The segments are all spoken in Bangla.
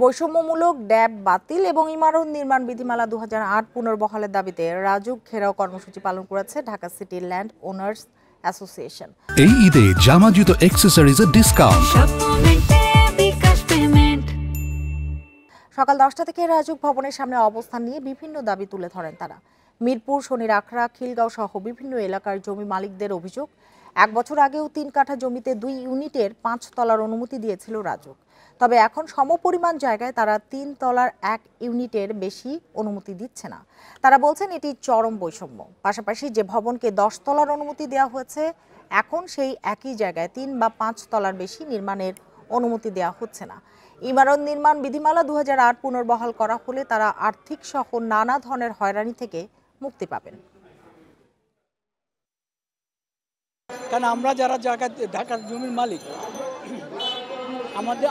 বৈষম্যমূলক ড্যাব বাতিল এবং ইমারত নির্মাণ বিধিমালা ২০০৮ পুনর্বহালের দাবিতে রাজুক ঘেরাও কর্মসূচি পালন করেছে Dhaka city land owners association. এই ঈদে জামা জুতো অ্যাক্সেসরিজের ডিসকাউন্ট। সকাল 10টা থেকে রাজুক ভবনের সামনে অবস্থান নিয়ে বিভিন্ন দাবি তুলে ধরেন তারা। মিরপুর, শনির আখড়া, খিলগাঁও সহ বিভিন্ন এলাকার জমি মালিকদের অভিযোগ, 1 বছর আগেও 3 কাঠা জমিতে 2 ইউনিটের 5 তলার অনুমতি দিয়েছিল রাজুক। তবে এখন সমপরিমাণ জায়গায় তারা 3 তলার 1 ইউনিটের বেশি অনুমতি দিচ্ছে না। তারা বলছেন এটি চরম বৈষম্য। পাশাপাশি যে ভবনকে 10 তলার অনুমতি দেওয়া হয়েছে, এখন সেই একই জায়গায় 3 বা 5 তলার বেশি নির্মাণের অনুমতি দেওয়া হচ্ছে না। ইমারত নির্মাণ বিধিমালা ২০০৮ পুনর্বহাল করা হলে তারা আর্থিক সহ নানা ধরনের হয়রানি থেকে মুক্তি পাবেন। কারণ আমরা যারা ঢাকার জমির মালিক,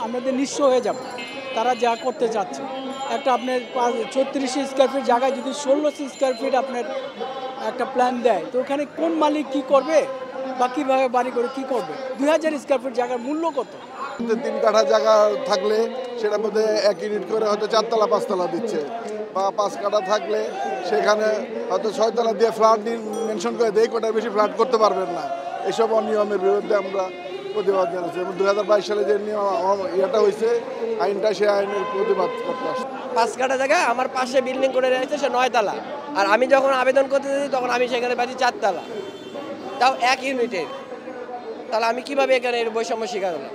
আমাদের নিঃস্ব হয়ে যাব তারা যা করতে চাচ্ছে। একটা আপনার 36 স্কোয়ার ফিট জায়গায় যদি 1600 স্কোয়ার ফিট আপনার একটা প্ল্যান দেয়, তো ওখানে কোন মালিক কি করবে বা কীভাবে বাড়ি করে কি করবে? 2000 স্কোয়ার ফিট জায়গার মূল্য কত? 3 কাঠা জায়গা থাকলে সেটার মধ্যে 1 ইউনিট করে হয়তো 4 তলা 5 তলা দিচ্ছে, বা 5 কাঠা থাকলে সেখানে হয়তো 6 তলা দিয়ে ফ্ল্যাট মেনশন করে দেয়, কোটার বেশি ফ্ল্যাট করতে পারবেন না। এসব অনিয়মের বিরুদ্ধে আমরা প্রতিবাদ জানাচ্ছি এবং 2022 সালে যে ইয়েটা হয়েছে আইনটা, সেই আইনের প্রতিবাদ করতে আসছে। 5 কাঠা জায়গা আমার পাশে বিল্ডিং করে রয়েছে, সে 9 তলা, আর আমি যখন আবেদন করতে দিই তখন আমি সেখানে পাচ্ছি 4 তলা, তাও 1 ইউনিটের। তাহলে আমি কিভাবে এখানে বৈষম্য শিকার হলাম?